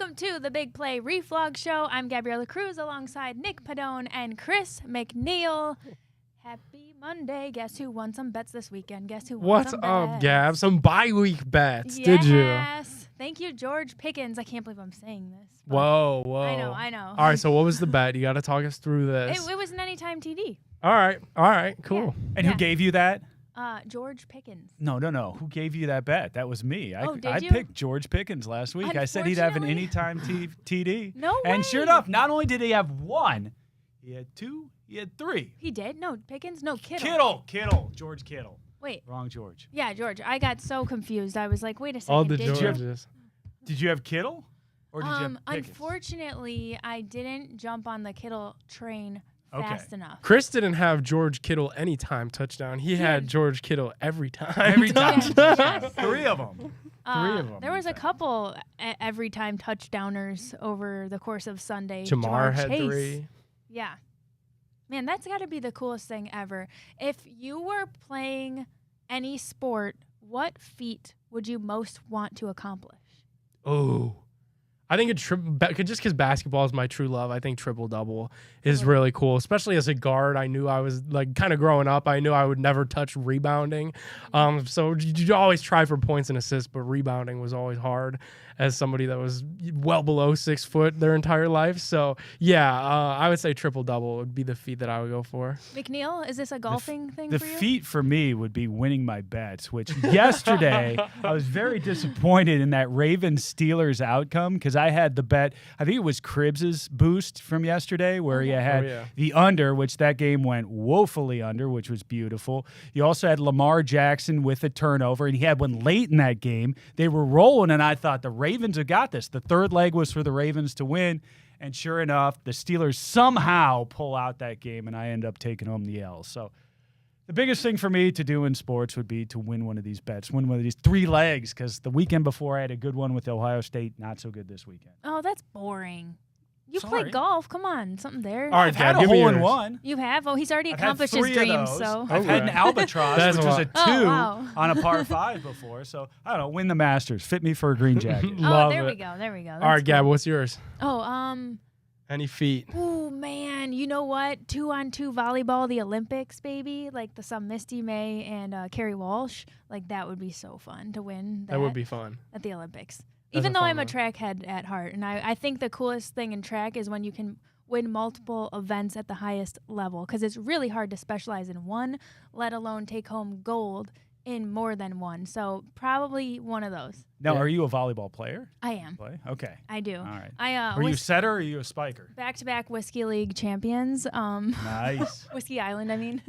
Welcome to the Big Play Reflog Show. I'm Gabriella Cruz alongside Nick Padone and Chris McNeil. Happy Monday. Guess who won some bets this weekend? Guess who won some bets? What's up, Gab? Some bye-week bets, yes. did you? Yes. Thank you, George Pickens. I can't believe I'm saying this. Whoa. I know. All right, so what was the bet? You got to talk us through this. It was an anytime TD. All right, cool. Yeah. And who gave you that? George Pickens. No. Who gave you that bet? That was me. I you? picked George Pickens last week. I said he'd have an anytime TD. No way. And sure enough, not only did he have one, he had two, he had three. He did? No, Pickens? No, Kittle. George Kittle. Wait. Wrong George. Yeah, George. I got so confused. I was like, wait a second. All the did Georges. Did you have Kittle? Or did you have Pickens? Unfortunately, I didn't jump on the Kittle train fast enough. Chris didn't have George Kittle anytime touchdown. He had George Kittle every time. Every time. Yes. Three of them. There was a couple every time touchdowners over the course of Sunday. Jamar had Chase. 3. Yeah. Man, that's got to be the coolest thing ever. If you were playing any sport, what feat would you most want to accomplish? Oh. I think just because basketball is my true love, I think triple-double is really cool, especially as a guard. I knew I was, like, kind of growing up, I knew I would never touch rebounding. So you always try for points and assists, but rebounding was always hard as somebody that was well below 6 foot their entire life. So, yeah, I would say triple-double would be the feat that I would go for. McNeil, is this a golfing thing for you? The feat for me would be winning my bets, which yesterday I was very disappointed in that Ravens-Steelers outcome because I had the bet, I think it was Cribbs's boost from yesterday where you had the under, which that game went woefully under, which was beautiful. You also had Lamar Jackson with a turnover, and he had one late in that game. They were rolling, and I thought the Ravens have got this. The third leg was for the Ravens to win, and sure enough, the Steelers somehow pull out that game, and I end up taking home the L. So the biggest thing for me to do in sports would be to win one of these bets, win one of these 3 legs, because the weekend before I had a good one with Ohio State, not so good this weekend. Oh, that's boring. You play golf. Come on, something there. All right, I've had a hole-in-one. You have? Oh, he's already accomplished his dreams. So I've had an albatross, which was a 2 wow. on a par 5 before. So, I don't know, win the Masters. Fit me for a green jacket. There we go. There we go. That's all right, Gab, what's yours? Any feat? Oh, man. You know what? 2-on-2 volleyball, the Olympics, baby. Like some Misty May and Carrie Walsh. Like, that would be so fun to win that would be fun. At the Olympics. That's Even though I'm a one. track head at heart. And I think the coolest thing in track is when you can win multiple events at the highest level. Because it's really hard to specialize in one, let alone take home gold in more than one. So probably one of those. Now, are you a volleyball player? I am. Okay. I do. All right. Are you a setter or are you a spiker? Back-to-back Whiskey League champions. Nice. Whiskey Island, I mean.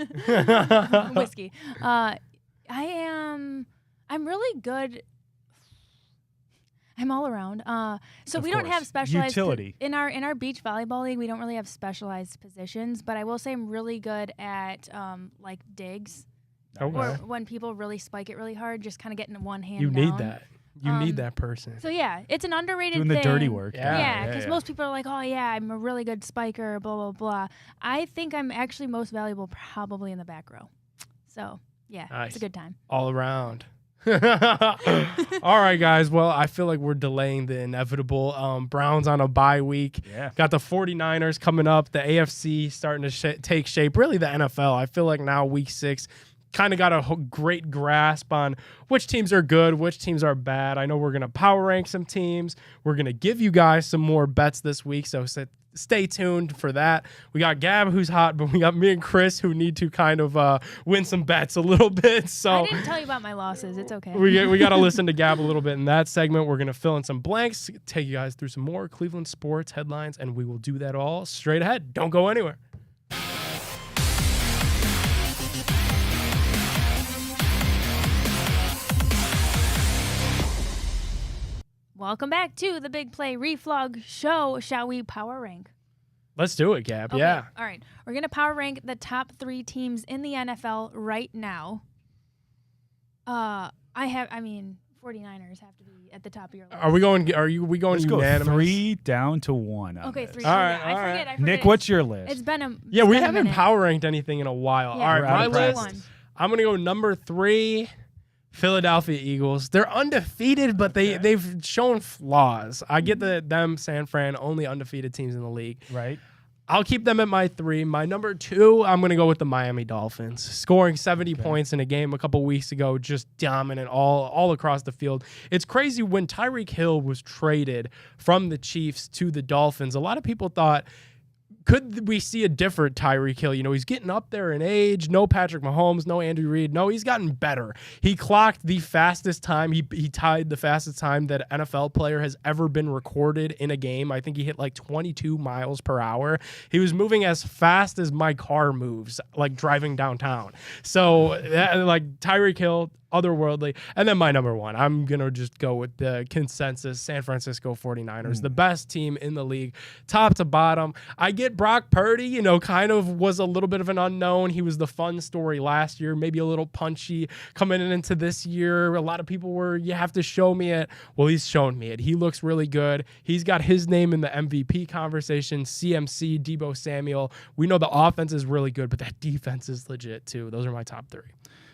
Whiskey. I'm really good. I'm all around. So we don't have specialized utility in our beach volleyball league. We don't really have specialized positions, but I will say I'm really good at like digs, or when people really spike it really hard, just kind of getting one hand. You down. need that. You need that person. So yeah, it's an underrated doing thing. the dirty work. Yeah, because most people are like, oh yeah, I'm a really good spiker, blah blah blah. I think I'm actually most valuable probably in the back row. So yeah, nice. It's a good time. All around. All right, guys. Well, I feel like we're delaying the inevitable. Browns on a bye week. Yeah. Got the 49ers coming up. The AFC starting to take shape. Really, the NFL. I feel like now week 6 kind of got a great grasp on which teams are good, which teams are bad. I know we're going to power rank some teams. We're going to give you guys some more bets this week, so stay tuned for that. We got Gab, who's hot, but we got me and Chris, who need to kind of win some bets a little bit. So I didn't tell you about my losses. It's okay. We got to listen to Gab a little bit in that segment. We're going to fill in some blanks, take you guys through some more Cleveland sports headlines, and we will do that all straight ahead. Don't go anywhere. Welcome back to the Big Play Reflog Show. Shall we power rank? Let's do it, Gab. Okay. Yeah. All right. We're going to power rank the top 3 teams in the NFL right now. 49ers have to be at the top of your list. Are we going Let's unanimous? Go 3 down to 1. Okay, 3. All right, I forget. Nick, what's your list? It's been a we haven't power ranked anything in a while. Yeah, all right, my we're list. I'm going to go number 3, Philadelphia Eagles. They're undefeated, but they've shown flaws. I get them, San Fran, only undefeated teams in the league. Right. I'll keep them at my 3. My number 2, I'm going to go with the Miami Dolphins. Scoring 70 points in a game a couple weeks ago, just dominant all across the field. It's crazy when Tyreek Hill was traded from the Chiefs to the Dolphins. A lot of people thought, could we see a different Tyreek Hill? You know, he's getting up there in age. No Patrick Mahomes, no Andy Reid. No, he's gotten better. He clocked the fastest time. He tied the fastest time that an NFL player has ever been recorded in a game. I think he hit like 22 miles per hour. He was moving as fast as my car moves, like driving downtown. So, like Tyreek Hill, otherworldly. And then my number 1, I'm going to just go with the consensus San Francisco 49ers, the best team in the league, top to bottom. I get Brock Purdy, you know, kind of was a little bit of an unknown. He was the fun story last year, maybe a little punchy coming into this year. A lot of people were, you have to show me it. Well, he's shown me it. He looks really good. He's got his name in the MVP conversation, CMC, Deebo Samuel. We know the offense is really good, but that defense is legit too. Those are my top 3.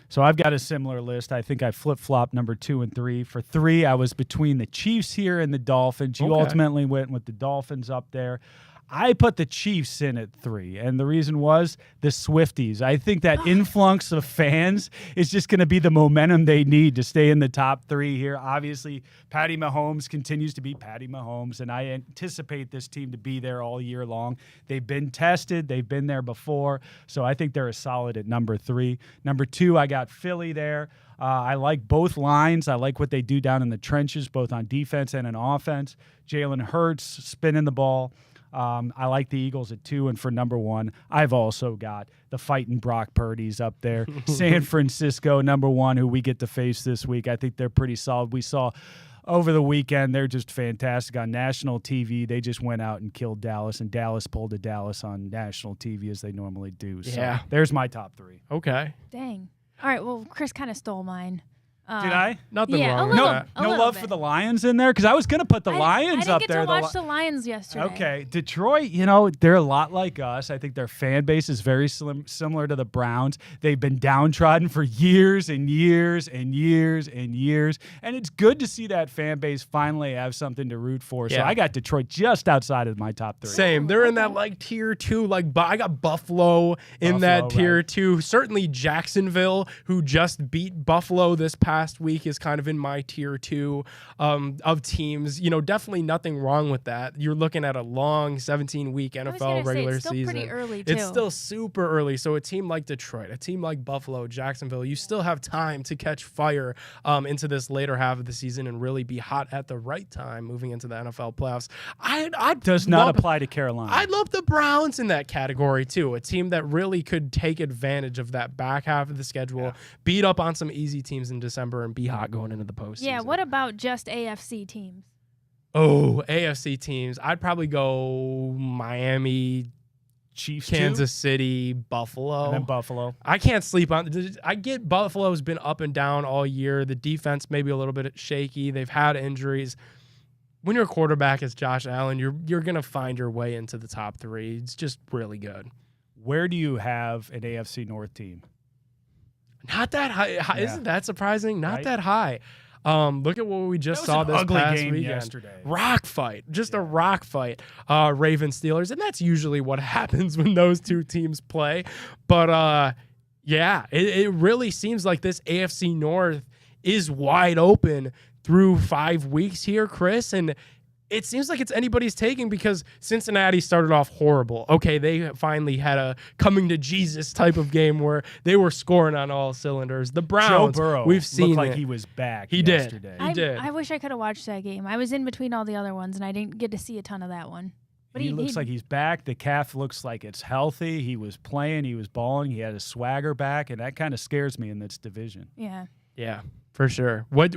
So I've got a similar list. I think I flip-flopped number 2 and 3. For 3, I was between the Chiefs here and the Dolphins. You ultimately went with the Dolphins up there. I put the Chiefs in at 3, and the reason was the Swifties. I think that influx of fans is just going to be the momentum they need to stay in the top 3 here. Obviously, Patty Mahomes continues to be Patty Mahomes, and I anticipate this team to be there all year long. They've been tested. They've been there before, so I think they're a solid at number 3. Number 2, I got Philly there. I like both lines. I like what they do down in the trenches, both on defense and on offense. Jalen Hurts spinning the ball. I like the Eagles at 2, and for number 1, I've also got the fighting Brock Purdy's up there. San Francisco, number 1, who we get to face this week. I think they're pretty solid. We saw over the weekend, they're just fantastic on national TV. They just went out and killed Dallas, and Dallas pulled a Dallas on national TV as they normally do. So Yeah. there's my top 3. Okay. Dang. All right, well, Chris kind of stole mine. Did I? Nothing yeah, wrong a with little, that. a No little love bit. for the Lions in there? Because I was going to put the Lions I up didn't there. get to watch the Lions yesterday. Okay, Detroit, you know, they're a lot like us. I think their fan base is very similar to the Browns. They've been downtrodden for years and years and years and years, and it's good to see that fan base finally have something to root for. So Yeah. I got Detroit just outside of my top 3. Same. They're in that like tier 2. Like I got Buffalo in that tier right. 2. Certainly Jacksonville, who just beat Buffalo this past week, is kind of in my tier 2 of teams. You know, definitely nothing wrong with that. You're looking at a long 17-week NFL regular it's still season. pretty early, too. It's still super early. So a team like Detroit, a team like Buffalo, Jacksonville, you still have time to catch fire into this later half of the season and really be hot at the right time moving into the NFL playoffs. I Does not apply to Carolina. I love the Browns in that category too. A team that really could take advantage of that back half of the schedule, beat up on some easy teams in December, and be hot going into the postseason. Yeah, what about just AFC teams? Oh, AFC teams. I'd probably go Miami, Chiefs, Kansas City, Buffalo. and then Buffalo. I can't sleep on. I get Buffalo's been up and down all year. The defense maybe a little bit shaky. They've had injuries. When your quarterback is Josh Allen, you're gonna find your way into the top 3. It's just really good. Where do you have an AFC North team? Not that high. Yeah. Isn't that surprising? Not Right? that high. Look at what we just saw this ugly past game weekend. yesterday. Rock fight, just a rock fight. Ravens Steelers, and that's usually what happens when those two teams play. But yeah, it really seems like this AFC North is wide open through 5 weeks here, Chris, and it seems like it's anybody's taking because Cincinnati started off horrible. Okay, they finally had a coming to Jesus type of game where they were scoring on all cylinders. The Browns, Joe Burrow we've seen looked like it. he was back He yesterday. did. He did. I wish I could have watched that game. I was in between all the other ones, and I didn't get to see a ton of that one. But He looks like he's back. The calf looks like it's healthy. He was playing. He was balling. He had his swagger back, and that kind of scares me in this division. Yeah. Yeah, for sure. What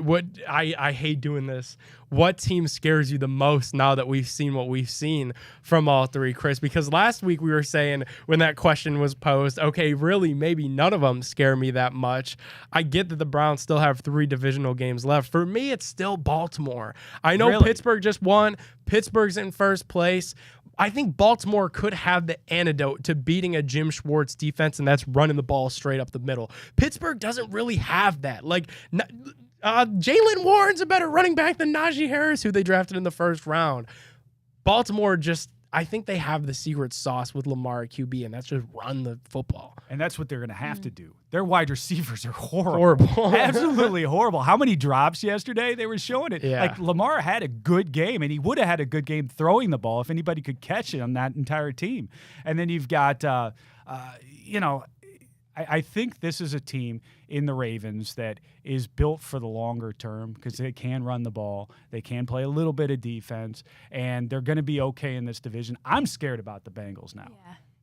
I hate doing this. What team scares you the most now that we've seen what we've seen from all three, Chris? Because last week we were saying when that question was posed, okay, really maybe none of them scare me that much. I get that the Browns still have 3 divisional games left. For me, it's still Baltimore. I know Really? Pittsburgh just won. Pittsburgh's in first place. I think Baltimore could have the antidote to beating a Jim Schwartz defense, and that's running the ball straight up the middle. Pittsburgh doesn't really have that. Like, Jalen Warren's a better running back than Najee Harris, who they drafted in the first round. Baltimore I think they have the secret sauce with Lamar at QB, and that's just run the football. And that's what they're going to have to do. Their wide receivers are horrible. Absolutely horrible. How many drops yesterday? They were showing it. Yeah. Like, Lamar had a good game, and he would have had a good game throwing the ball if anybody could catch it on that entire team. And then you've got, I think this is a team in the Ravens that is built for the longer term because they can run the ball. They can play a little bit of defense, and they're going to be okay in this division. I'm scared about the Bengals now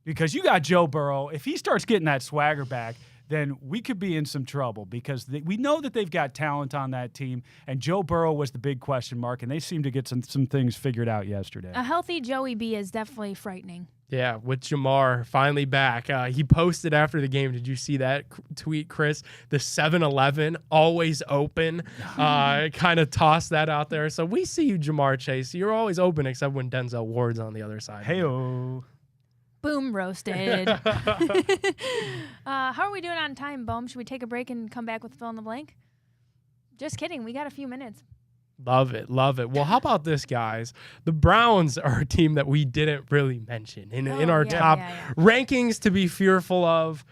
because you got Joe Burrow. If he starts getting that swagger back, then we could be in some trouble because we know that they've got talent on that team, and Joe Burrow was the big question mark, and they seem to get some things figured out yesterday. A healthy Joey B is definitely frightening. Yeah, with Jamar finally back. He posted after the game. Did you see that tweet, Chris? The 7-Eleven, always open. Kind of tossed that out there. So we see you, Jamar Chase. You're always open except when Denzel Ward's on the other side. Hey-o. Boom, roasted. How are we doing on time, Bohm? Should we take a break and come back with fill in the blank? Just kidding. We got a few minutes. Love it. Love it. Well, how about this, guys? The Browns are a team that we didn't really mention in our top rankings to be fearful of.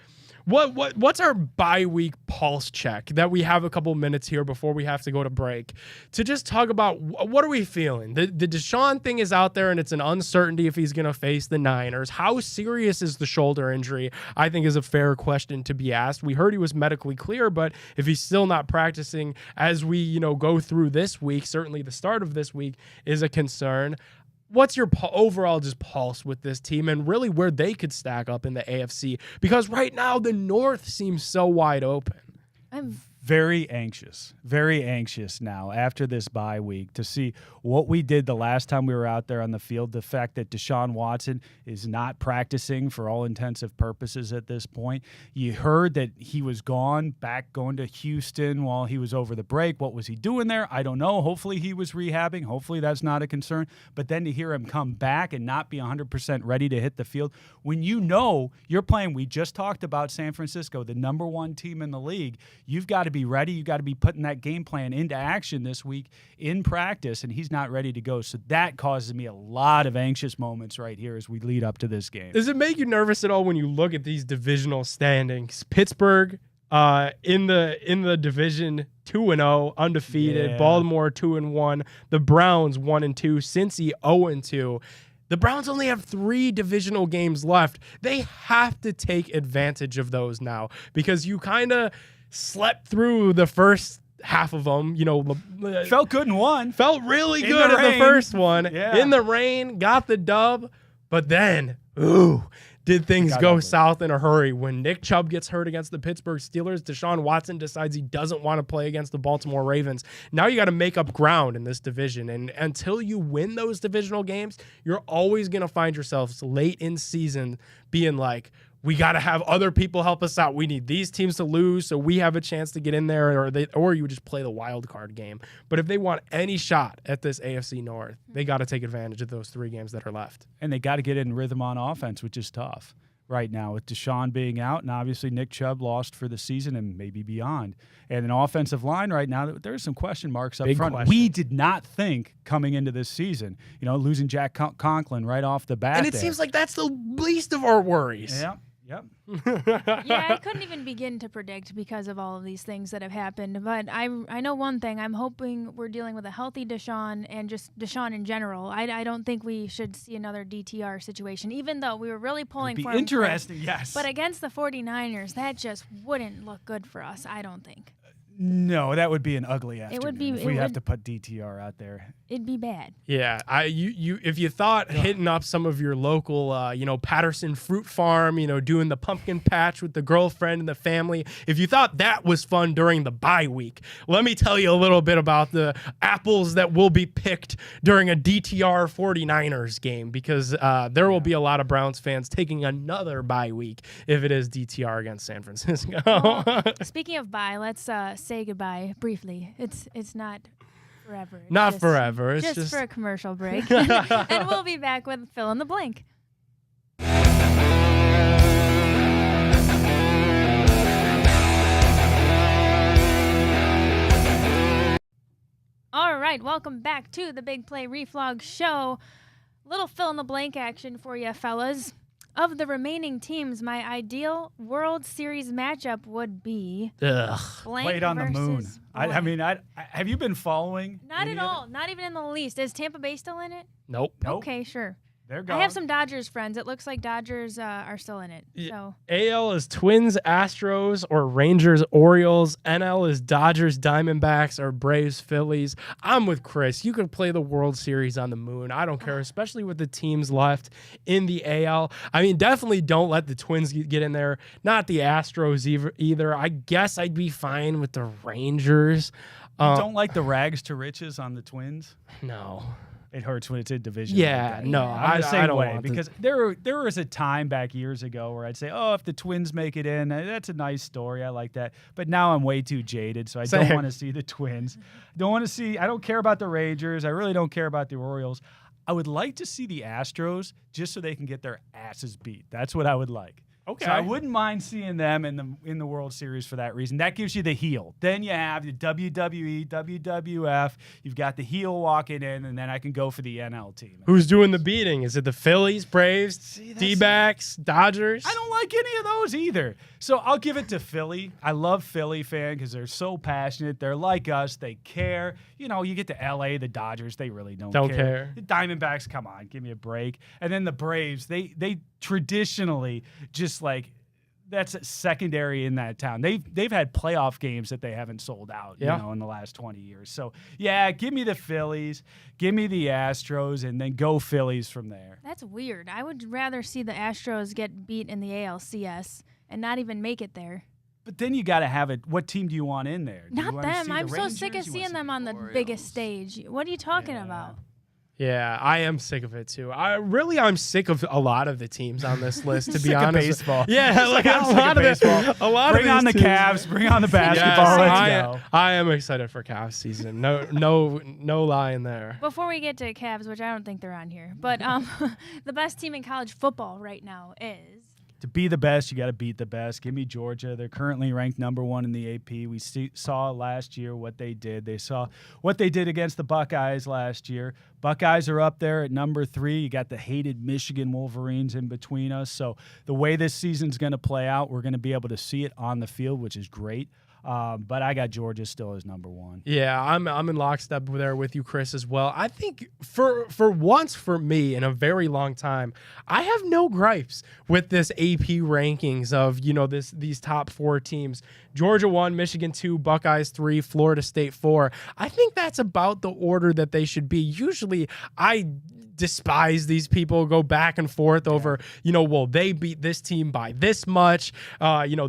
What's our bye week pulse check that we have a couple minutes here before we have to go to break to just talk about what are we feeling? The Deshaun thing is out there and it's an uncertainty if he's going to face the Niners. How serious is the shoulder injury? I think is a fair question to be asked. We heard he was medically clear, but if he's still not practicing as we, go through this week, certainly the start of this week is a concern. What's your overall just pulse with this team and really where they could stack up in the AFC? Because right now the North seems so wide open. I'm very anxious now after this bye week to see what we did the last time we were out there on the field. The fact that Deshaun Watson is not practicing for all intensive purposes at this point. You heard that he was going to Houston while he was over the break. What was he doing there? I don't know. Hopefully he was rehabbing. Hopefully that's not a concern. But then to hear him come back and not be 100% ready to hit the field, when you're playing, we just talked about San Francisco, the number one team in the league, you've got to be ready. You got to be putting that game plan into action this week in practice, and he's not ready to go. So that causes me a lot of anxious moments right here as we lead up to this game. Does it make you nervous at all when you look at these divisional standings? Pittsburgh in the division 2-0, undefeated. Yeah. Baltimore 2-1. The Browns 1-2. Cincy 0-2. The Browns only have 3 divisional games left. They have to take advantage of those now because you kind of slept through the first half of them. Felt good and won. Felt really good in the first one. Yeah. In the rain, got the dub. But then, did things go south in a hurry. When Nick Chubb gets hurt against the Pittsburgh Steelers, Deshaun Watson decides he doesn't want to play against the Baltimore Ravens. Now you got to make up ground in this division. And until you win those divisional games, you're always going to find yourselves late in season being like, we got to have other people help us out. We need these teams to lose so we have a chance to get in there, or you just play the wild card game. But if they want any shot at this AFC North, they got to take advantage of those 3 games that are left. And they got to get in rhythm on offense, which is tough right now with Deshaun being out, and obviously Nick Chubb lost for the season and maybe beyond. And an offensive line right now, there's some question marks up front. We did not think coming into this season, losing Jack Conklin right off the bat. And it seems like that's the least of our worries. Yeah. Yep. Yeah, I couldn't even begin to predict because of all of these things that have happened. But I know one thing. I'm hoping we're dealing with a healthy Deshaun and just Deshaun in general. I don't think we should see another DTR situation, even though we were really pulling for him. Interesting, yes. But against the 49ers, that just wouldn't look good for us, I don't think. No, that would be an ugly afternoon. It would be. If we have to put DTR out there. It'd be bad. Yeah, if you thought hitting up some of your local, Patterson Fruit Farm, doing the pumpkin patch with the girlfriend and the family, if you thought that was fun during the bye week, let me tell you a little bit about the apples that will be picked during a DTR 49ers game because there will be a lot of Browns fans taking another bye week if it is DTR against San Francisco. Speaking of bye, let's say goodbye briefly. It's not forever. Not Just- forever. It's Just for a commercial break. And we'll be back with Fill in the Blank. All right, welcome back to the Big Play Reflog Show. Little fill in the blank action for you, fellas. Of the remaining teams, my ideal World Series matchup would be Ugh. blank Played on the moon. versus I blank. mean, have you been following? Not any at of it? all. Not even in the least. Is Tampa Bay still in it? Nope. Nope. Okay, sure. They're gone. I have some Dodgers friends. It looks like Dodgers are still in it. Yeah. So AL is Twins, Astros, or Rangers, Orioles. NL is Dodgers, Diamondbacks, or Braves, Phillies. I'm with Chris. You could play the World Series on the moon. I don't care, especially with the teams left in the AL. I mean, definitely don't let the Twins get in there. Not the Astros either. I guess I'd be fine with the Rangers. You don't like the rags to riches on the Twins? No. It hurts when it's in division. Yeah, like that. no, I'm the I same don't way want because there was a time back years ago where I'd say, oh, if the Twins make it in, that's a nice story. I like that. But now I'm way too jaded, so I don't Same. want to see the Twins. I don't care about the Rangers. I really don't care about the Orioles. I would like to see the Astros just so they can get their asses beat. That's what I would like. Okay. So I wouldn't mind seeing them in the World Series for that reason. That gives you the heel. Then you have the WWE, WWF. You've got the heel walking in, and then I can go for the NL team. Who's doing the beating? Is it the Phillies, Braves, that's- D-backs, Dodgers? I don't like any of those either. So I'll give it to Philly. I love Philly fan because they're so passionate. They're like us. They care. You know, you get to LA, the Dodgers, they really don't care. The Diamondbacks, come on, give me a break. And then the Braves, they traditionally just like that's secondary in that town. They've had playoff games that they haven't sold out, Yeah. you know, in the last 20 years. So yeah, give me the Phillies, give me the Astros, and then go Phillies from there. that's weird. I would rather see the Astros get beat in the ALCS and not even make it there. But then you got to have it. What team do you want in there? Do you Not wanna them. see the I'm so Rangers? sick of You wanna seeing see them the on the Orioles? biggest stage. What are you talking Yeah. about? Yeah, I am sick of it too. I'm sick of a lot of the teams on this list, to be Sick of honest. baseball. Yeah, Just like I'm a sick lot of of baseball. a lot Bring of on the these teams. Cavs. Bring on the basketball. Yes, Let's go. I am excited for Cavs season. No lying there. Before we get to Cavs, which I don't think they're on here, but the best team in college football right now is To be the best, you got to beat the best. Give me Georgia. They're currently ranked #1 in the AP. We saw last year what they did. They saw what they did against the Buckeyes last year. Buckeyes are up there at #3. You got the hated Michigan Wolverines in between us. So the way this season's going to play out, we're going to be able to see it on the field, which is great. But I got Georgia still as #1. Yeah, I'm in lockstep there with you, Chris, as well. I think for once for me in a very long time, I have no gripes with this AP rankings of these top 4 teams. Georgia 1, Michigan 2, Buckeyes 3, Florida State 4. I think that's about the order that they should be. Usually, I despise these people, go back and forth over, well, they beat this team by this much.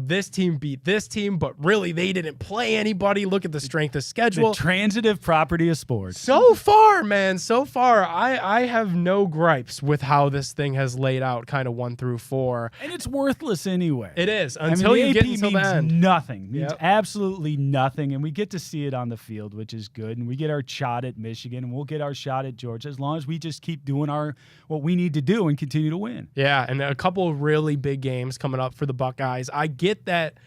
This team beat this team, but really they didn't play anybody. Look at the strength of schedule. The transitive property of sports. So far, I have no gripes with how this thing has laid out, kind of 1 through 4. And it's worthless anyway. It is I until mean, you the get AP until the means end. nothing. Means Yep. absolutely nothing, and we get to see it on the field, which is good. And we get our shot at Michigan, and we'll get our shot at Georgia as long as we just keep doing what we need to do and continue to win. Yeah, and a couple of really big games coming up for the Buckeyes. I get that.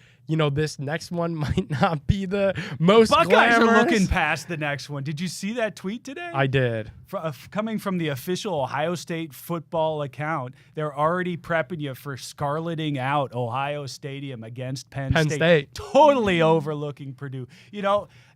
This next one might not be the most Buckeyes glamorous. are looking past the next one. Did you see that tweet today? I did. Coming from the official Ohio State football account, they're already prepping you for scarleting out Ohio Stadium against Penn State. Totally overlooking Purdue.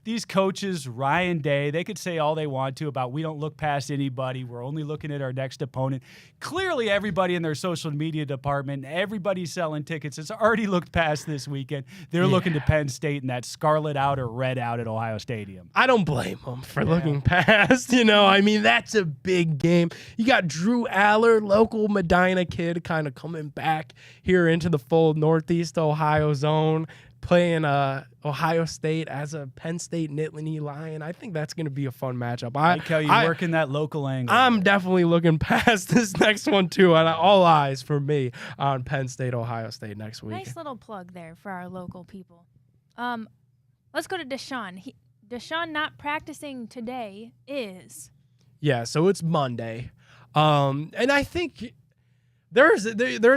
These coaches, Ryan Day, they could say all they want to about we don't look past anybody. We're only looking at our next opponent. Clearly, everybody in their social media department, everybody selling tickets has already looked past this weekend. They're looking to Penn State and that scarlet out or red out at Ohio Stadium. I don't blame them for looking past. I mean, that's a big game. You got Drew Aller, local Medina kid, kind of coming back here into the full Northeast Ohio zone, playing Ohio State as a Penn State Nittany Lion. I think that's going to be a fun matchup. I like how you working that local angle. I'm definitely looking past this next one, too. And all eyes for me on Penn State, Ohio State next week. nice little plug there for our local people. Let's go to Deshaun. Deshaun not practicing today is. Yeah, so it's Monday. And I think there's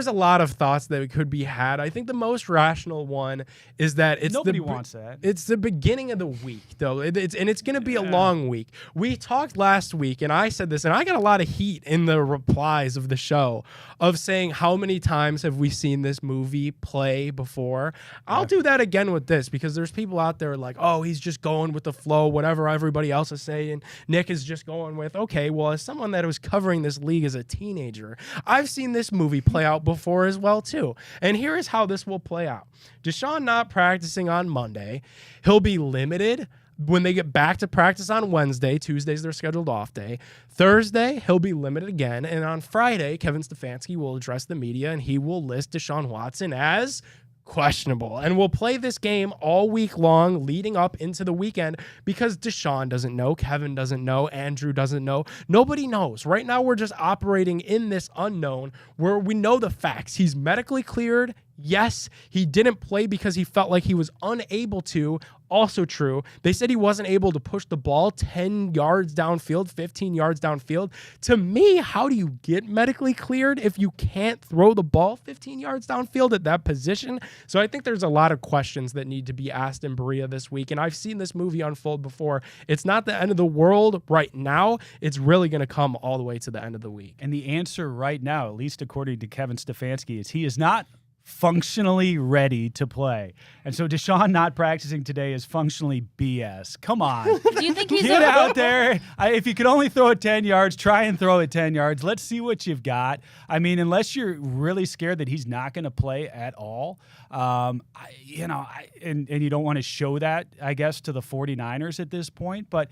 a lot of thoughts that could be had. I think the most rational one is that nobody wants that. It's the beginning of the week, though. It's going to be a long week. We talked last week, and I said this, and I got a lot of heat in the replies of the show of saying how many times have we seen this movie play before. I'll do that again with this because there's people out there like, oh, he's just going with the flow, whatever everybody else is saying. Nick is just going with, okay, well, as someone that was covering this league as a teenager, I've seen this movie play out before as well too. And here is how this will play out. Deshaun not practicing on Monday. He'll be limited when they get back to practice on Wednesday. Tuesday's their scheduled off day. Thursday, he'll be limited again. And on Friday, Kevin Stefanski will address the media and he will list Deshaun Watson as questionable. And we'll play this game all week long leading up into the weekend because Deshaun doesn't know, Kevin doesn't know, Andrew doesn't know. Nobody knows. Right now, we're just operating in this unknown where we know the facts. He's medically cleared. Yes, he didn't play because he felt like he was unable to. Also true. They said he wasn't able to push the ball 10 yards downfield, 15 yards downfield. To me, how do you get medically cleared if you can't throw the ball 15 yards downfield at that position? So I think there's a lot of questions that need to be asked in Berea this week. And I've seen this movie unfold before. It's not the end of the world right now. It's really going to come all the way to the end of the week. And the answer right now, at least according to Kevin Stefanski, is he is not functionally ready to play. And so Deshaun not practicing today is functionally BS. Come on. Do you think he's Get out there. If you could only throw it 10 yards, try and throw it 10 yards. Let's see what you've got. I mean, unless you're really scared that he's not going to play at all, and you don't want to show that, I guess, to the 49ers at this point. But,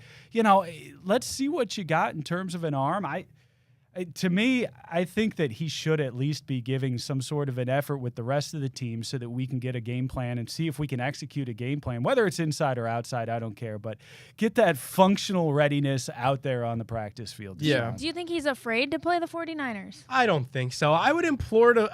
let's see what you got in terms of an arm. To me, I think that he should at least be giving some sort of an effort with the rest of the team so that we can get a game plan and see if we can execute a game plan. Whether it's inside or outside, I don't care. But get that functional readiness out there on the practice field. Yeah. Do you think he's afraid to play the 49ers? I don't think so. I would implore the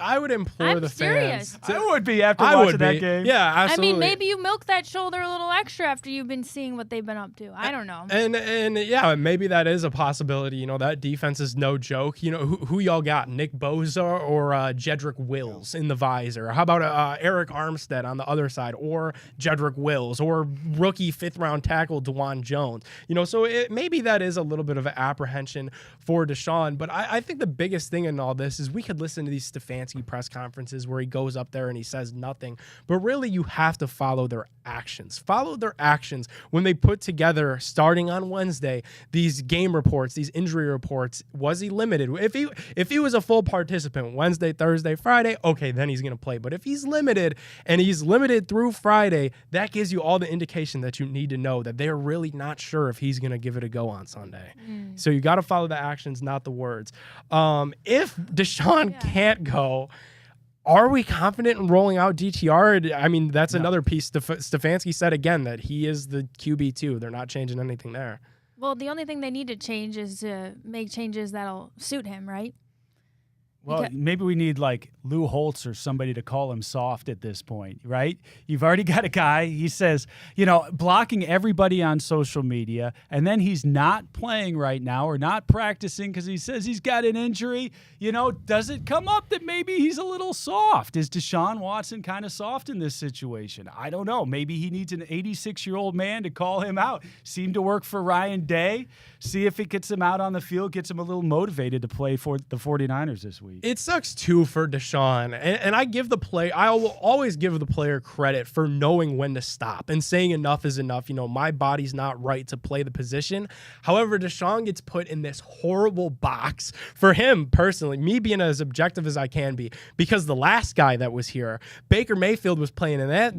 serious. fans. I would be after watching that game. Yeah, absolutely. I mean, maybe you milk that shoulder a little extra after you've been seeing what they've been up to. I don't know. And yeah, maybe that is a possibility. That defense is no joke. Who y'all got? Nick Bosa or Jedrick Wills in the visor? How about Eric Armstead on the other side, or Jedrick Wills, or rookie 5th-round tackle DeJuan Jones? So maybe that is a little bit of an apprehension for Deshaun. But I think the biggest thing in all this is we could listen to these Stefanski press conferences where he goes up there and he says nothing. But really, you have to follow their actions. Follow their actions when they put together, starting on Wednesday, these game reports, these injury reports. Was he limited? If he was a full participant Wednesday, Thursday, Friday, okay, then he's going to play. But if he's limited and he's limited through Friday, that gives you all the indication that you need to know that they're really not sure if he's going to give it a go on Sunday. So you got to follow the actions, not the words. If Deshaun can't go, are we confident in rolling out DTR? I mean, that's another piece. Stefanski said again that he is the QB2. They're not changing anything there. Well, the only thing they need to change is to make changes that'll suit him, right? Well, maybe we need like Lou Holtz or somebody to call him soft at this point, right? You've already got a guy, he says, blocking everybody on social media, and then he's not playing right now or not practicing because he says he's got an injury. Does it come up that maybe he's a little soft? Is Deshaun Watson kind of soft in this situation? I don't know. Maybe he needs an 86-year-old man to call him out. Seemed to work for Ryan Day. See if it gets him out on the field, gets him a little motivated to play for the 49ers this week. It sucks too for Deshaun, and I will always give the player credit for knowing when to stop and saying enough is enough. My body's not right to play the position. However, Deshaun gets put in this horrible box for him personally, me being as objective as I can be, because the last guy that was here, Baker Mayfield, was playing and that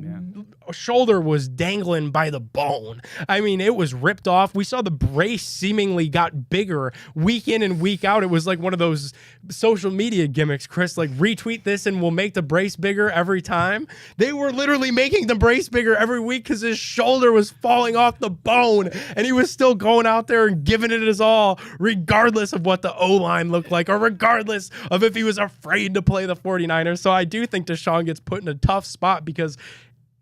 shoulder was dangling by the bone. I mean, it was ripped off. We saw the brace seemingly got bigger week in and week out. It was like one of those social media gimmicks, Chris, like retweet this and we'll make the brace bigger every time. They were literally making the brace bigger every week because his shoulder was falling off the bone and he was still going out there and giving it his all, regardless of what the O-line looked like or regardless of if he was afraid to play the 49ers. So I do think Deshaun gets put in a tough spot because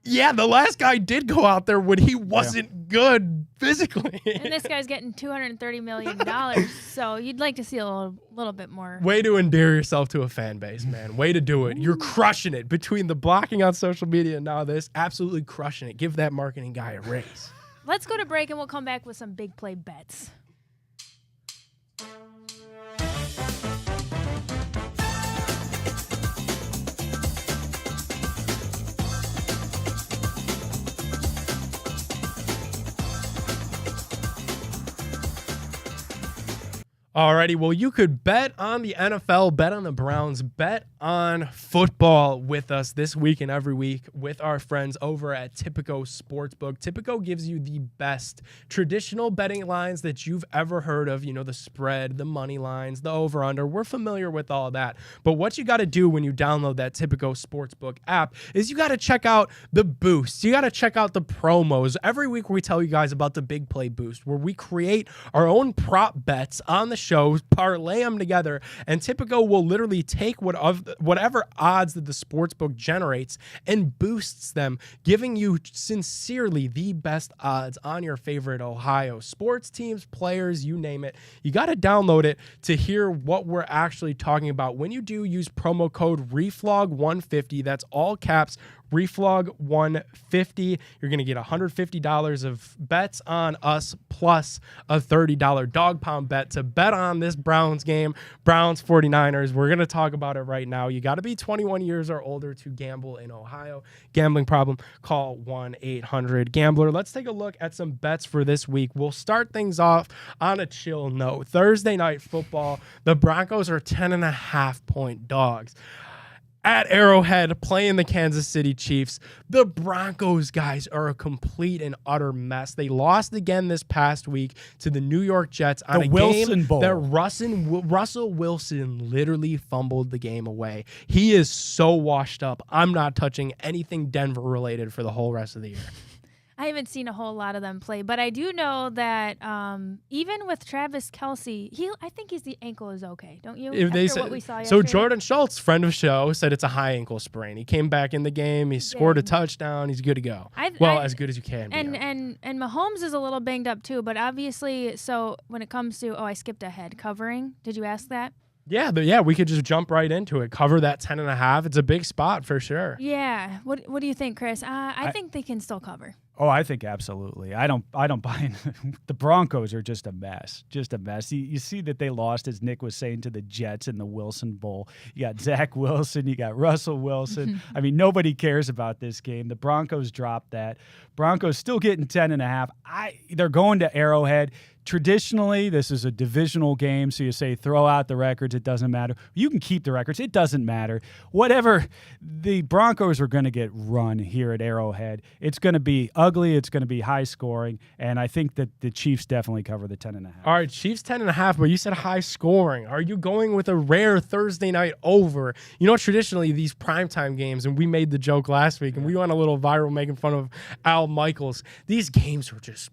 Yeah, the last guy did go out there when he wasn't good physically. And this guy's getting $230 million, so you'd like to see a little bit more. Way to endear yourself to a fan base, man. Way to do it. You're crushing it. Between the blocking on social media and now this, absolutely crushing it. Give that marketing guy a raise. Let's go to break, and we'll come back with some big play bets. Alrighty, well, you could bet on the NFL, bet on the Browns, bet on football with us this week and every week with our friends over at Tipico Sportsbook. Tipico gives you the best traditional betting lines that you've ever heard of. You know, the spread, the money lines, the over-under. We're familiar with all that. But what you got to do when you download that Tipico Sportsbook app is you got to check out the boosts. You got to check out the promos. Every week we tell you guys about the Big Play Boost, where we create our own prop bets on the shows, parlay them together, and Tipico will literally take whatever odds that the sportsbook generates and boosts them, giving you sincerely the best odds on your favorite Ohio sports teams, players, you name it. You got to download it to hear what we're actually talking about. When you do, use promo code REFLOG150. That's all caps. Reflog150. You're going to get $150 of bets on us plus a $30 dog pound bet to bet on this Browns game, Browns 49ers. We're going to talk about it right now. You got to be 21 years or older to gamble in Ohio. Gambling problem, call 1-800-GAMBLER. Let's take a look at some bets for this week. We'll start things off on a chill note. Thursday night football, the Broncos are 10.5-point dogs at Arrowhead playing the Kansas City Chiefs. The Broncos, guys, are a complete and utter mess. They lost again this past week to the New York Jets on a game that Russell Wilson literally fumbled the game away. He is so washed up. I'm not touching anything Denver related for the whole rest of the year. I haven't seen a whole lot of them play, but I do know that even with Travis Kelce, I think the ankle is okay, don't you? What we saw yesterday. So Jordan Schultz, friend of the show, said it's a high ankle sprain. He came back in the game. He scored a touchdown. He's good to go. As good as you can be. And Mahomes is a little banged up too, but obviously, so when it comes to, I skipped ahead, covering. Did you ask that? Yeah, we could just jump right into it. Cover that 10.5. It's a big spot for sure. Yeah. What do you think, Chris? I think they can still cover. Oh, I think absolutely. I don't buy in. The Broncos are just a mess. Just a mess. You see that they lost, as Nick was saying, to the Jets in the Wilson Bowl. You got Zach Wilson. You got Russell Wilson. I mean, nobody cares about this game. The Broncos dropped that. Broncos still getting 10.5. They're going to Arrowhead. Traditionally, this is a divisional game, so you say throw out the records. It doesn't matter. You can keep the records. It doesn't matter. Whatever. The Broncos are going to get run here at Arrowhead. It's going to be ugly. It's going to be high scoring, and I think that the Chiefs definitely cover the 10.5. All right, Chiefs 10.5, but you said high scoring. Are you going with a rare Thursday night over? You know, traditionally, these primetime games, and we made the joke last week, and we went a little viral making fun of Al Michaels. These games were just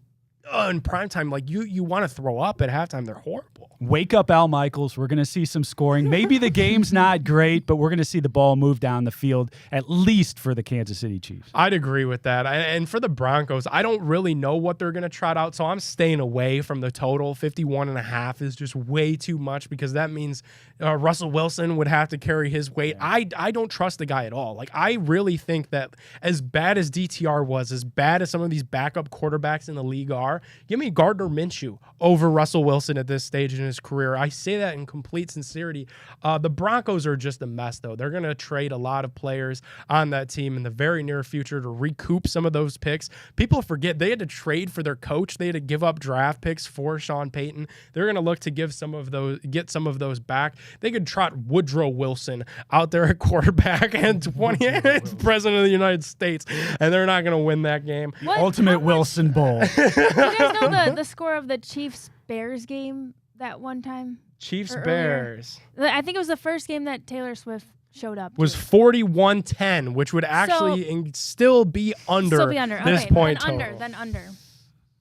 in primetime, like you want to throw up at halftime. They're horrible. Wake up, Al Michaels. We're going to see some scoring. Maybe the game's not great, but we're going to see the ball move down the field, at least for the Kansas City Chiefs. I'd agree with that. And for the Broncos, I don't really know what they're going to trot out, so I'm staying away from the total. 51.5 is just way too much, because that means Russell Wilson would have to carry his weight. Yeah. I don't trust the guy at all. Like, I really think that as bad as DTR was, as bad as some of these backup quarterbacks in the league are, give me Gardner Minshew over Russell Wilson at this stage in his career. I say that in complete sincerity. The Broncos are just a mess, though. They're going to trade a lot of players on that team in the very near future to recoup some of those picks. People forget they had to trade for their coach. They had to give up draft picks for Sean Payton. They're going to look to get some of those back. They could trot Woodrow Wilson out there at quarterback and 20th president of the United States, and they're not going to win that game. Ultimate Wilson Bowl. You guys know the score of the Chiefs-Bears game that one time? Chiefs-Bears. I think it was the first game that Taylor Swift showed up. Was 41-10, which would actually still be under this point total. Then under.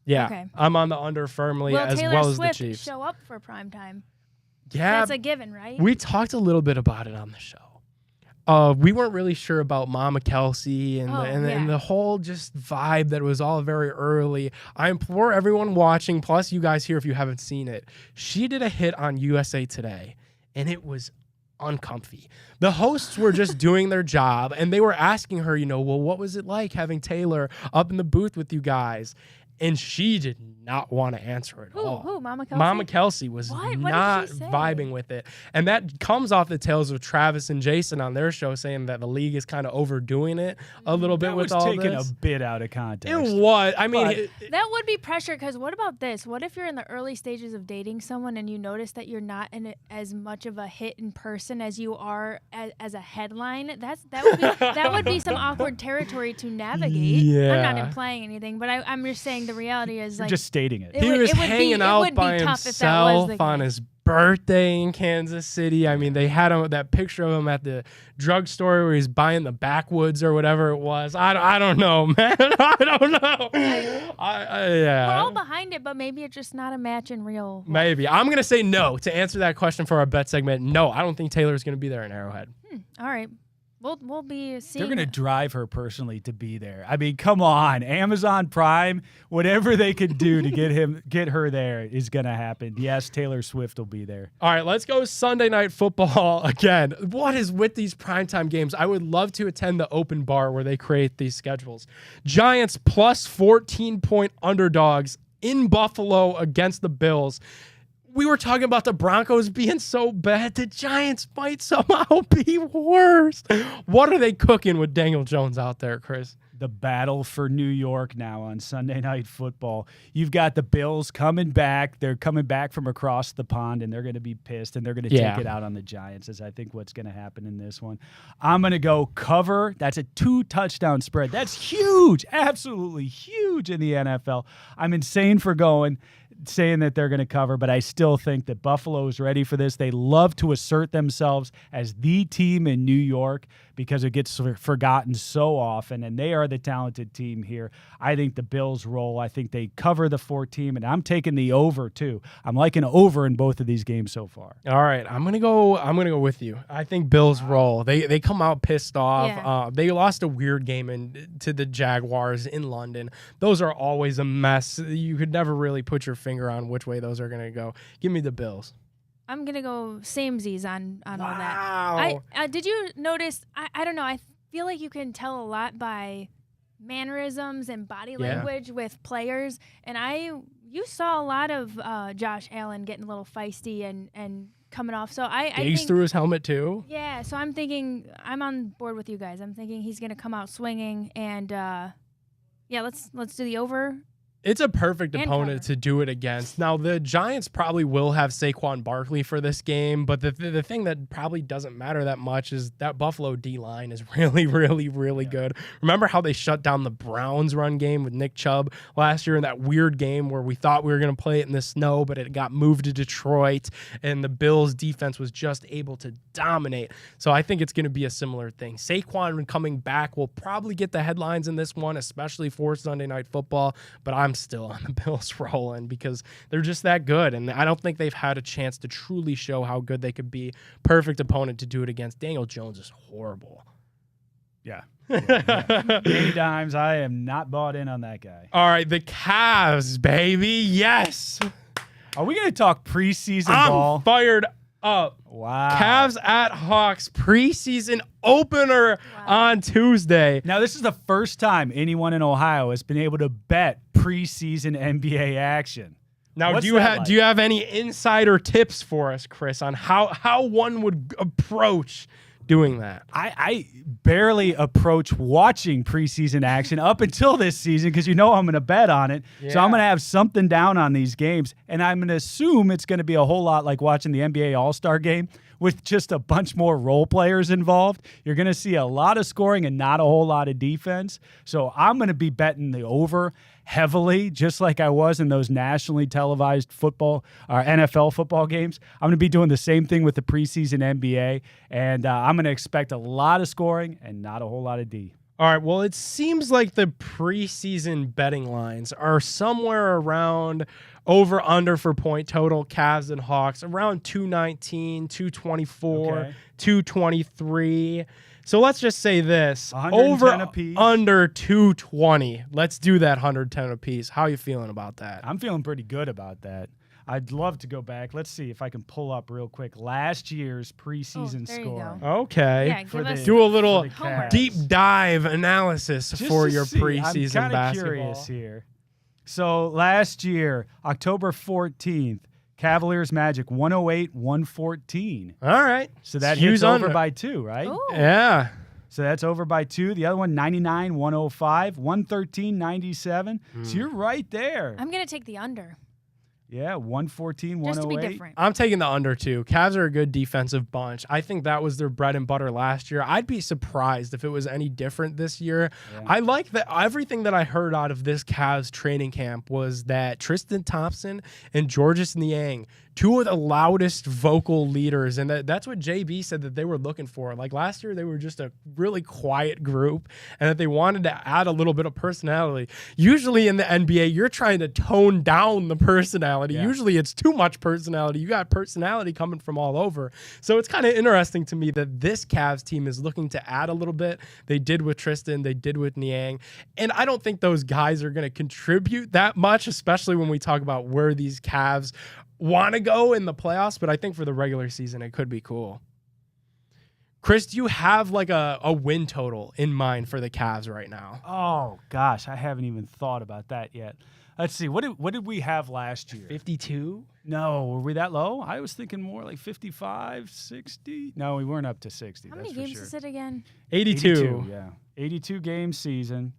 Yeah, okay. I'm on the under firmly, as well as the Chiefs. Will Taylor Swift show up for primetime? Yeah. That's a given, right? We talked a little bit about it on the show. we weren't really sure about Mama Kelsey and, and the whole just vibe that was all very early. I implore everyone watching, plus you guys here if you haven't seen it, she did a hit on USA Today, and it was uncomfy. The hosts were just doing their job, and they were asking her, well, what was it like having Taylor up in the booth with you guys? And she did not want to answer at all. Who? Mama Kelsey? Mama Kelsey was not vibing with it. And that comes off the tails of Travis and Jason on their show saying that the league is kind of overdoing it a little bit with all this. That was taken a bit out of context. It was. I mean, that would be pressure, because what about this? What if you're in the early stages of dating someone and you notice that you're not in as much of a hit in person as you are as a headline? That would be some awkward territory to navigate. Yeah. I'm not implying anything, but I'm just saying the reality is You're just stating it. He was hanging out by himself on his birthday in Kansas City. I mean, they had that picture of him at the drugstore where he's buying the backwoods or whatever it was. I don't know, man. I don't know. Yeah. We're all behind it, but maybe it's just not a match in real life. Maybe. I'm going to say no to answer that question for our bet segment. No, I don't think Taylor's going to be there in Arrowhead. All right. We'll be seeing. They're going to drive her personally to be there. I mean, come on. Amazon Prime, whatever they could do to get her there is going to happen. Yes, Taylor Swift will be there. All right, let's go Sunday Night Football again. What is with these primetime games? I would love to attend the open bar where they create these schedules. Giants plus 14-point underdogs in Buffalo against the Bills. We were talking about the Broncos being so bad. The Giants might somehow be worse. What are they cooking with Daniel Jones out there, Chris? The battle for New York now on Sunday Night Football. You've got the Bills coming back. They're coming back from across the pond, and they're going to be pissed, and they're going to take it out on the Giants, is I think what's going to happen in this one. I'm going to go cover. That's a 2-touchdown spread. That's huge, absolutely huge in the NFL. I'm insane for saying that they're going to cover, but I still think that Buffalo is ready for this. They love to assert themselves as the team in New York because it gets forgotten so often, and they are the talented team here. I think the Bills roll. I think they cover the 14, and I'm taking the over too. I'm liking over in both of these games so far. All right, I'm gonna go with you. I think Bills roll. They come out pissed off. Yeah. They lost a weird game to the Jaguars in London. Those are always a mess. You could never really put your finger on which way those are gonna go. Give me the Bills. I'm going to go samesies on all that. Wow. Did you notice, I don't know, I feel like you can tell a lot by mannerisms and body language with players. And you saw a lot of Josh Allen getting a little feisty and coming off. So I think Gase threw his helmet too. Yeah, so I'm thinking, I'm on board with you guys. I'm thinking he's going to come out swinging. And, let's do the over. It's a perfect And opponent cover. to do it against. Now, the Giants probably will have Saquon Barkley for this game, but the thing that probably doesn't matter that much is that Buffalo D-line is really, really, really good. Remember how they shut down the Browns run game with Nick Chubb last year in that weird game where we thought we were going to play it in the snow, but it got moved to Detroit, and the Bills' defense was just able to dominate. So I think it's going to be a similar thing. Saquon coming back will probably get the headlines in this one, especially for Sunday Night Football, but I'm still on the Bills rolling because they're just that good, and I don't think they've had a chance to truly show how good they could be. Perfect opponent to do it against. Daniel Jones is horrible. Yeah. Many times I am not bought in on that guy. All right, the Cavs, baby. Yes. Are we going to talk preseason ball? I'm fired up. Wow. Cavs at Hawks preseason opener on Tuesday. Now, this is the first time anyone in Ohio has been able to bet preseason NBA action. Now, What's do you have any insider tips for us, Chris, on how one would approach doing that? I barely approach watching preseason action up until this season because I'm going to bet on it. So I'm going to have something down on these games, and I'm going to assume it's going to be a whole lot like watching the NBA All-Star Game with just a bunch more role players involved. You're going to see a lot of scoring and not a whole lot of defense. So I'm going to be betting the over heavily, just like I was in those nationally televised football or NFL football games. I'm going to be doing the same thing with the preseason NBA, and I'm going to expect a lot of scoring and not a whole lot of D. All right, well, it seems like the preseason betting lines are somewhere around over under for point total, Cavs and Hawks, around 219, 224, Okay. 223. So let's just say this. 110 Over apiece. under 220. Let's do that 110 apiece. How you feeling about that? I'm feeling pretty good about that. I'd love to go back. Let's see if I can pull up real quick last year's preseason there you score. go. Okay. Yeah, For give the- us Do a little for the homework. Cavs. deep dive analysis Just for to your see. preseason I'm kinda basketball. curious here. So last year, October 14th, Cavaliers Magic 108-114. All right. So that Hughes hits over under. by 2, right? Ooh. Yeah. So that's over by 2. The other one, 99-105, 113-97. So you're right there. I'm going to take the under. Yeah, 114-108. Just to be different. I'm taking the under too. Cavs are a good defensive bunch. I think that was their bread and butter last year. I'd be surprised if it was any different this year. Yeah. I like that everything that I heard out of this Cavs training camp was that Tristan Thompson and Georges Niang, two of the loudest vocal leaders, and that's what JB said that they were looking for. Like last year, they were just a really quiet group, and that they wanted to add a little bit of personality. Usually in the NBA, you're trying to tone down the personality. Yeah. Usually it's too much personality. You got personality coming from all over. So it's kind of interesting to me that this Cavs team is looking to add a little bit. They did with Tristan, they did with Niang, and I don't think those guys are going to contribute that much, especially when we talk about where these Cavs want to go in the playoffs, but I think for the regular season, it could be cool. Chris, do you have like a win total in mind for the Cavs right now? Oh, gosh, I haven't even thought about that yet. Let's see. What did we have last year? 52? No, were we that low? I was thinking more like 55, 60. No, we weren't up to 60. How that's many for games sure. is it again? 82. Yeah. 82 game season.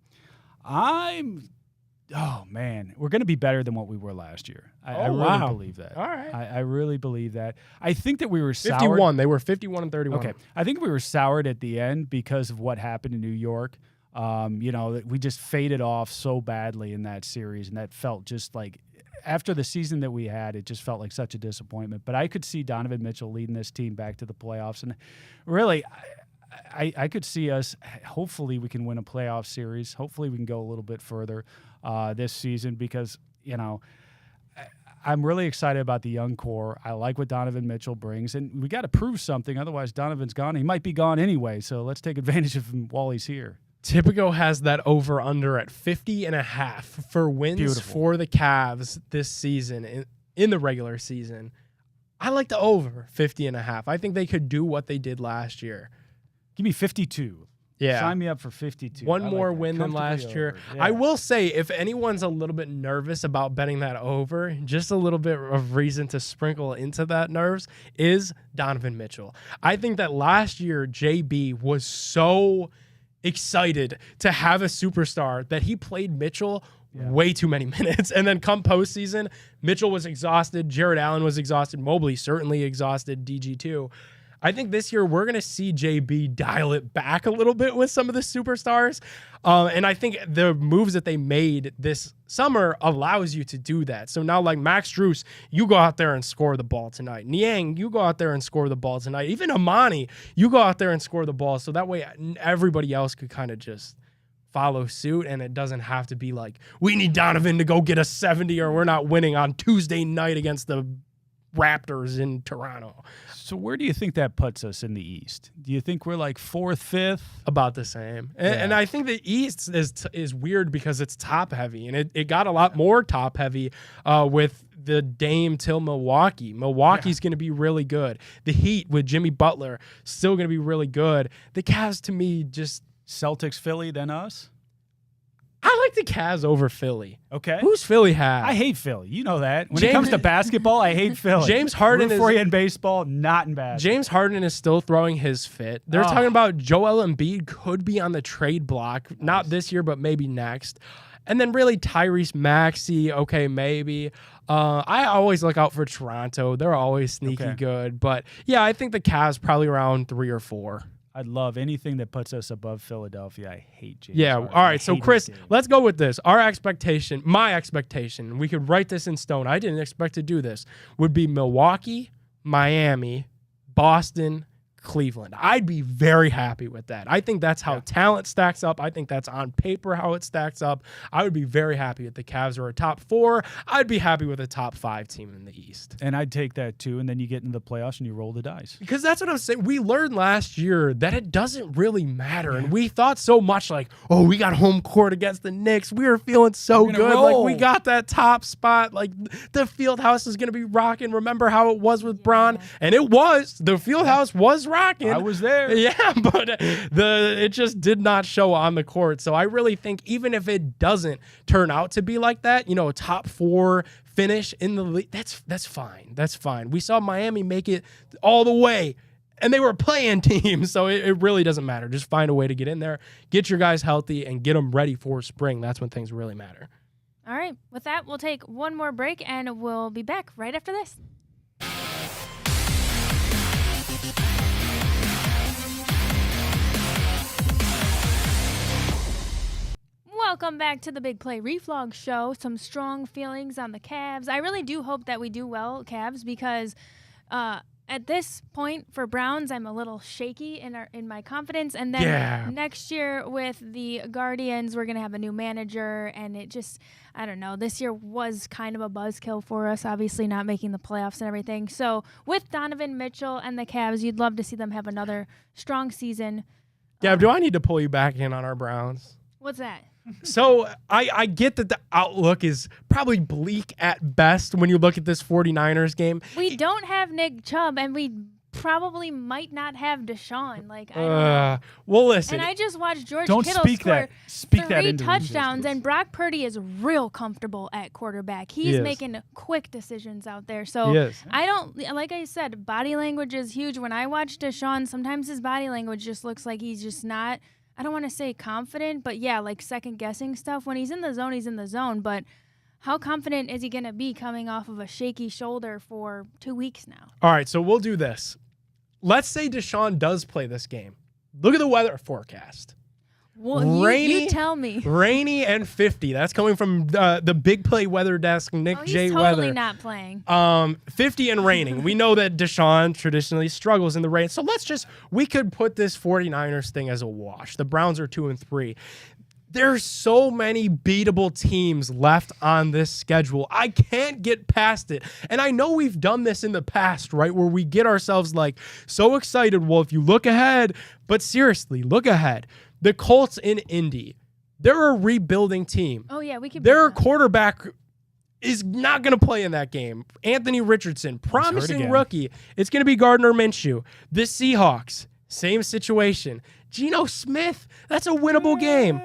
Oh, man. We're going to be better than what we were last year. I really wow. believe that. All right. I really believe that. I think that we were soured. 51. They were 51 and 31. Okay. I think we were soured at the end because of what happened in New York. We just faded off so badly in that series, and that felt just like after the season that we had, it just felt like such a disappointment. But I could see Donovan Mitchell leading this team back to the playoffs, and really, I could see us. Hopefully, we can win a playoff series. Hopefully, we can go a little bit further this season because I'm really excited about the young core. I like what Donovan Mitchell brings, and we got to prove something. Otherwise, Donovan's gone. He might be gone anyway, so let's take advantage of him while he's here. Tipico has that over under at 50.5 for wins Beautiful. for the Cavs this season in the regular season. I like the over 50.5. I think they could do what they did last year. Give me 52. Yeah. Sign me up for 52. One I like more that. win than Comfortably last year. over. I Yeah. will say, if anyone's a little bit nervous about betting that over, just a little bit of reason to sprinkle into that nerves is Donovan Mitchell. I think that last year, JB was so excited to have a superstar that he played Mitchell way too many minutes. And then come postseason, Mitchell was exhausted. Jared Allen was exhausted. Mobley certainly exhausted. DG too. I think this year we're going to see JB dial it back a little bit with some of the superstars. And I think the moves that they made this summer allows you to do that. So now like Max Strus, you go out there and score the ball tonight. Niang, you go out there and score the ball tonight. Even Amani, you go out there and score the ball. So that way everybody else could kind of just follow suit, and it doesn't have to be like, we need Donovan to go get a 70 or we're not winning on Tuesday night against the Raptors in Toronto. So where do you think that puts us in the East? Do you think we're like 4th, 5th? About the same. Yeah. And I think the East is weird because it's top heavy, and it got a lot more top heavy with the Dame till Milwaukee. Milwaukee's going to be really good. The Heat with Jimmy Butler still going to be really good. The Cavs, to me, just Celtics, Philly, then us? I like the Cavs over Philly. Okay. Who's Philly have? I hate Philly. You know that. When it James- comes to basketball, I hate Philly. James Harden Root for is- you in baseball, not in basketball. James Harden is still throwing his fit. They're talking about Joel Embiid could be on the trade block, not this year, but maybe next. And then really Tyrese Maxey, okay, maybe. I always look out for Toronto. They're always sneaky Okay. good. But, yeah, I think the Cavs probably around 3 or 4. I'd love anything that puts us above Philadelphia. I hate James Yeah, Harden. all I right. So, hate his Chris, game. let's go with this. Our expectation, my expectation, we could write this in stone. I didn't expect to do this, would be Milwaukee, Miami, Boston, Cleveland. I'd be very happy with that. I think that's how talent stacks up. I think that's on paper how it stacks up. I would be very happy if the Cavs are a top 4. I'd be happy with a top 5 team in the East. And I'd take that too, and then you get into the playoffs and you roll the dice. Because that's what I'm saying. We learned last year that it doesn't really matter. And we thought so much like, oh, we got home court against the Knicks. We were feeling so good. Roll. Like we got that top spot. Like the field house is going to be rocking. Remember how it was with Bron? And it was. The field house was rocking. I was there. Yeah, but it just did not show on the court. So I really think even if it doesn't turn out to be like that, you know, a top 4 finish in the league, that's fine. That's fine. We saw Miami make it all the way, and they were playing teams, so it really doesn't matter. Just find a way to get in there, get your guys healthy, and get them ready for spring. That's when things really matter. All right. With that, we'll take one more break, and we'll be back right after this. Welcome back to the Big Play Reflog Show. Some strong feelings on the Cavs. I really do hope that we do well, Cavs, because at this point for Browns, I'm a little shaky in my confidence. And then next year with the Guardians, we're going to have a new manager, and it just, I don't know, this year was kind of a buzzkill for us, obviously not making the playoffs and everything. So with Donovan Mitchell and the Cavs, you'd love to see them have another strong season. Gab, do I need to pull you back in on our Browns? What's that? So I get that the outlook is probably bleak at best when you look at this 49ers game. We don't have Nick Chubb, and we probably might not have Deshaun. Like, I don't know. Well, listen. And I just watched George Don't Kittle speak score that. Speak that 3 into touchdowns, existence. and Brock Purdy is real comfortable at quarterback. He's making quick decisions out there. So Yes. I don't, like I said, body language is huge. When I watch Deshaun, sometimes his body language just looks like he's just not, I don't want to say confident, but yeah, like second guessing stuff. When he's in the zone, he's in the zone. But how confident is he going to be coming off of a shaky shoulder for 2 weeks now? All right, so we'll do this. Let's say Deshaun does play this game. Look at the weather forecast. Well, you tell me. Rainy and 50. That's coming from the Big Play weather desk, Nick J. He's Weather. totally not playing. 50 and raining. We know that Deshaun traditionally struggles in the rain. So we could put this 49ers thing as a wash. The Browns are 2-3. There's so many beatable teams left on this schedule. I can't get past it. And I know we've done this in the past, right? Where we get ourselves like so excited. Well, if you look ahead, but seriously, look ahead. The Colts in Indy, they're a rebuilding team. Oh, yeah, we could. Their quarterback is not going to play in that game. Anthony Richardson, promising rookie. It's going to be Gardner Minshew. The Seahawks, same situation. Geno Smith, that's a winnable game.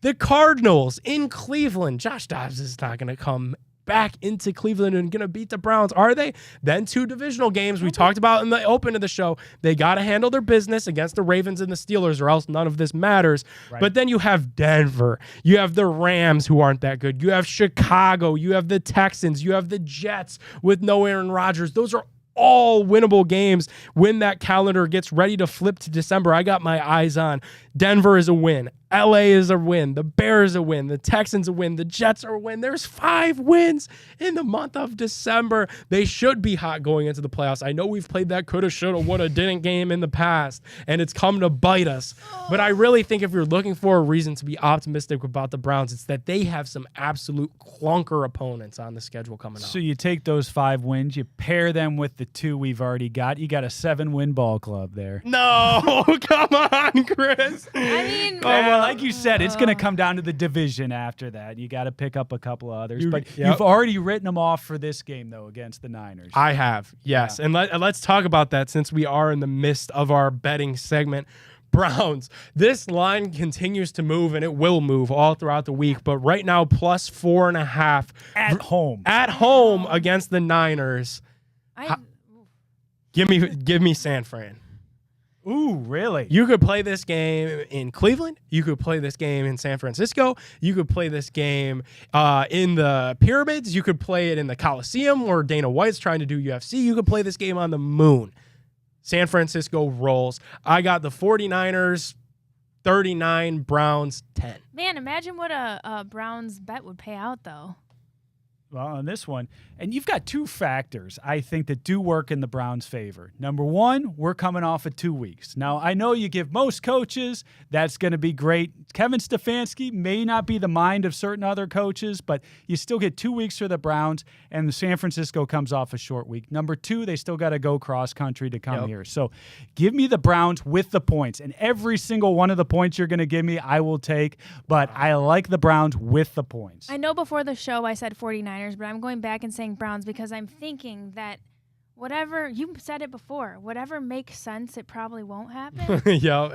The Cardinals in Cleveland. Josh Dobbs is not going to come back into Cleveland and going to beat the Browns, are they? Then 2 divisional games we talked about in the open of the show. They got to handle their business against the Ravens and the Steelers, or else none of this matters. Right. But then you have Denver. You have the Rams, who aren't that good. You have Chicago. You have the Texans. You have the Jets with no Aaron Rodgers. Those are all winnable games when that calendar gets ready to flip to December. I got my eyes on Denver is a win. LA is a win. The Bears a win. The Texans a win. The Jets are a win. There's 5 wins in the month of December. They should be hot going into the playoffs. I know we've played that coulda, shoulda, woulda, didn't game in the past, and it's come to bite us. But I really think if you're looking for a reason to be optimistic about the Browns, it's that they have some absolute clunker opponents on the schedule coming up. So you take those 5 wins, you pair them with the 2 we've already got. You got a 7-win ball club there. No, come on, Chris. I mean, like you said, it's going to come down to the division after that. You got to pick up a couple of others. You've already written them off for this game, though, against the Niners. I have, yes. Yeah. And let's talk about that since we are in the midst of our betting segment. Browns, this line continues to move, and it will move all throughout the week. But right now, plus 4.5 at home. At home against the Niners. Give me San Fran. Ooh, really? You could play this game in Cleveland. You could play this game in San Francisco. You could play this game in the Pyramids. You could play it in the Coliseum where Dana White's trying to do UFC. You could play this game on the moon. San Francisco rolls. I got the 49ers, 39, Browns, 10. Man, imagine what a Browns bet would pay out, though. Well, on this one, and you've got two factors, I think, that do work in the Browns' favor. Number one, we're coming off of 2 weeks. Now, I know you give most coaches, that's going to be great. Kevin Stefanski may not be the mind of certain other coaches, but you still get 2 weeks for the Browns, and the San Francisco comes off a short week. Number two, they still got to go cross-country to come here. So give me the Browns with the points, and every single one of the points you're going to give me, I will take, but I like the Browns with the points. I know before the show I said 49ers, but I'm going back and saying Browns because I'm thinking that whatever, you said it before, whatever makes sense, it probably won't happen.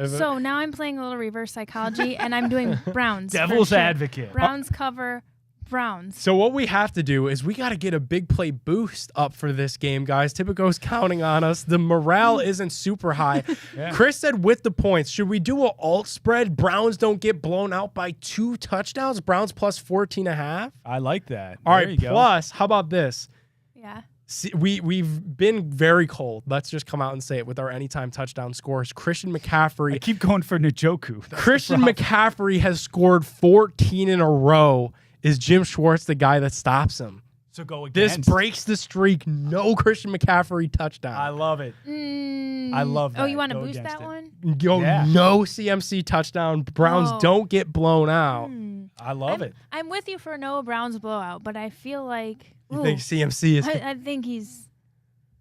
So now I'm playing a little reverse psychology, and I'm doing Browns. Devil's advocate. Browns cover Browns. So what we have to do is we got to get a big play boost up for this game, guys. Tipico's counting on us. The morale isn't super high. Chris said with the points, should we do an alt spread? Browns don't get blown out by 2 touchdowns. Browns plus 14.5. I like that. All right, plus, how about this? Yeah. See, we've been very cold. Let's just come out and say it with our anytime touchdown scores. Christian McCaffrey. I keep going for Njoku. Christian McCaffrey has scored 14 in a row. Is Jim Schwartz the guy that stops him? So go against. This breaks the streak. No Christian McCaffrey touchdown. I love it. I love that. Oh, you want to Go boost against that it. one? No CMC touchdown. Browns don't get blown out. I love it. I'm with you for no Browns blowout, but I feel like You think CMC is? I think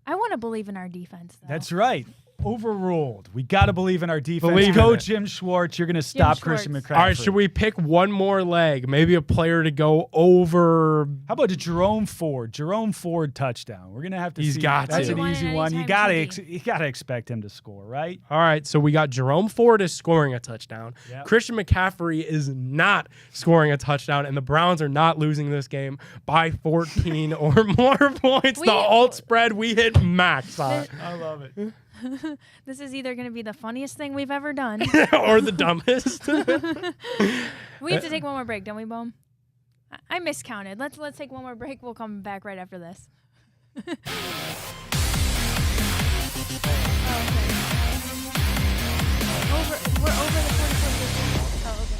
I want to believe in our defense, though. That's right. Overruled. We got to believe in our defense. Believe Go in it. Jim Schwartz. You're going to stop Christian Schwartz. McCaffrey. All right, should we pick one more leg? Maybe a player to go over. How about a Jerome Ford? Jerome Ford touchdown. We're going to have to He's see. got That's to. an easy One one. You anytime got to TD. you got to expect him to score, right? All right, so we got Jerome Ford is scoring a touchdown. Yep. Christian McCaffrey is not scoring a touchdown, and the Browns are not losing this game by 14 or more points. The alt spread, we hit max on it. I love it. This is either going to be the funniest thing we've ever done. Or the dumbest. We have to take one more break, don't we, Boom? I miscounted. Let's take one more break. We'll come back right after this. We're over the 44. Oh, okay.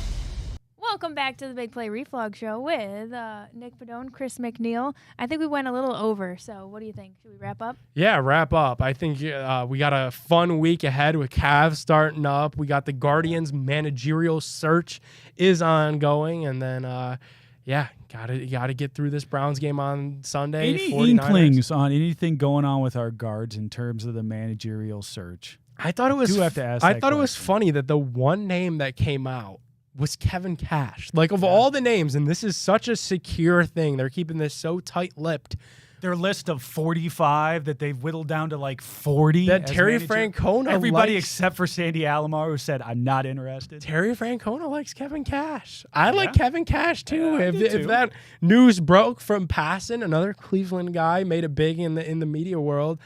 Welcome back to the Big Play Reflog Show with Nick Padone, Chris McNeil. I think we went a little over, so what do you think? Should we wrap up? Yeah, wrap up. I think we got a fun week ahead with Cavs starting up. We got the Guardians managerial search is ongoing, and then gotta get through this Browns game on Sunday. Any 49ers. inklings on anything going on with our guards in terms of the managerial search? I thought it was. Do have to ask I that thought it was question. funny that the one name that came out was Kevin Cash. Like, of all the names, and this is such a secure thing, they're keeping this so tight-lipped. Their list of 45 that they've whittled down to like 40. That as Terry manager. Francona Everybody likes- except for Sandy Alomar, who said, I'm not interested. Terry Francona likes Kevin Cash. I like Yeah. Kevin Cash, too. Yeah, I if, do if too. that news broke from Passan, another Cleveland guy, made it big in the media world,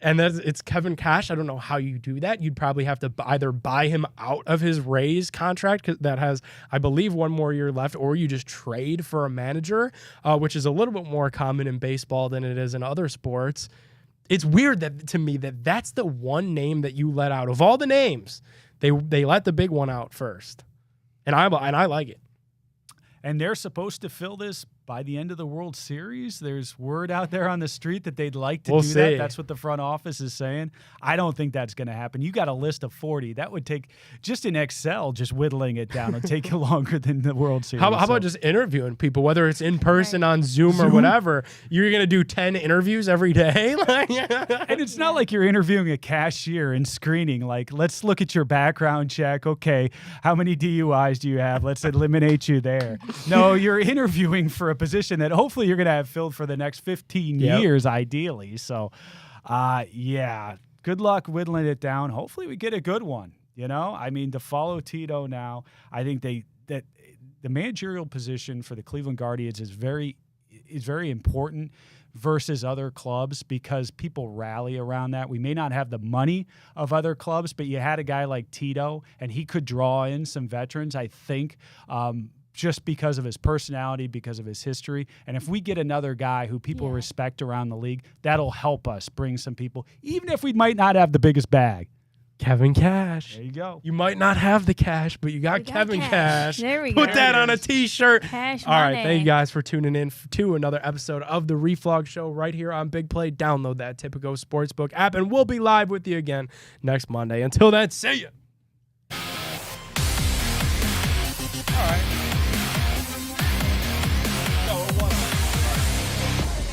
and it's Kevin Cash. I don't know how you do that. You'd probably have to either buy him out of his Rays contract 'cause that has, I believe, one more year left, or you just trade for a manager, which is a little bit more common in baseball than it is in other sports. It's weird to me that that's the one name that you let out of all the names. They let the big one out first, and I like it. And they're supposed to fill this by the end of the World Series. There's word out there on the street that they'd like to We'll do see. that. That's what the front office is saying. I don't think that's going to happen. You got a list of 40. That would take, just in Excel, just whittling it down. It'll take you longer than the World Series. How about just interviewing people, whether it's in person, on Zoom, or whatever? You're going to do 10 interviews every day? And it's not like you're interviewing a cashier and screening. Like, let's look at your background check. Okay, how many DUIs do you have? Let's eliminate you there. No, you're interviewing for a position that hopefully you're going to have filled for the next 15 years, ideally. So, good luck whittling it down. Hopefully we get a good one. You know, I mean, to follow Tito now, I think that the managerial position for the Cleveland Guardians is very important versus other clubs because people rally around that. We may not have the money of other clubs, but you had a guy like Tito, and he could draw in some veterans, I think, just because of his personality, because of his history. And if we get another guy who people respect around the league, that'll help us bring some people, even if we might not have the biggest bag. Kevin Cash. There you go. You might not have the cash, but you got Kevin Cash. There we go. Put that on a t-shirt. Cash All right, money. thank you guys for tuning in to another episode of the Reflog Show right here on Big Play. Download that Tipico Sportsbook app, and we'll be live with you again next Monday. Until then, see ya.